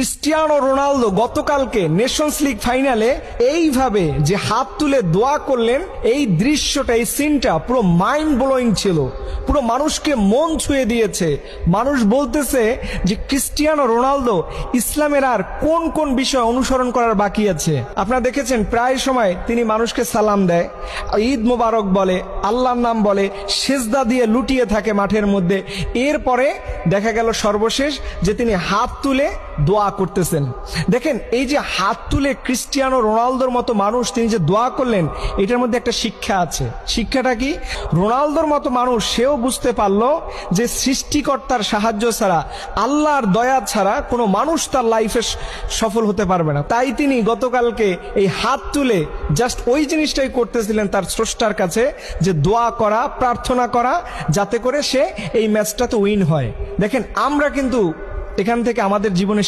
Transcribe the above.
Cristiano Ronaldo গতকালকে Nations league ফাইনালে এইভাবে যে হাত তুলে দোয়া করলেন, এই দৃশ্যটা, এই সিনটা পুরো মাইন্ড ব্লোয়িং ছিল, পুরো মানুষকে মন ছুঁয়ে দিয়েছে। মানুষ বলতেছে যে ক্রিস্টিয়ানো রোনালদো ইসলামের আর কোন কোন বিষয় অনুসরণ করার বাকি আছে। আপনারা দেখেছেন প্রায় সময় তিনি মানুষকে সালাম দেয়, ঈদ মোবারক বলে, আল্লাহর নাম বলে, সেজদা দিয়ে লুটিয়ে থাকে মাঠের মধ্যে। এরপরে দেখা গেল সর্বশেষ যে তিনি হাত তুলে দোয়া করতেছেন। দেখেন, এই যে হাত তুলে ক্রিস্টিয়ানো রোনালদোর মতো মানুষ তিনি যে দোয়া করলেন, এটার মধ্যে একটা শিক্ষা আছে। শিক্ষাটা কি? রোনালদোর মতো মানুষ সেও বুঝতে পারলো যে সৃষ্টিকর্তার সাহায্য ছাড়া, আল্লাহর দয়া ছাড়া কোনো মানুষ তার লাইফে সফল হতে পারবে না। তাই তিনি গতকালকে এই হাত তুলে জাস্ট ওই জিনিসটাই করতেছিলেন তার স্রষ্টার কাছে, যে দোয়া করা, প্রার্থনা করা, যাতে করে সে এই ম্যাচটাতে উইন হয়। দেখেন, আমরা কিন্তু এখান থেকে আমাদের জীবনে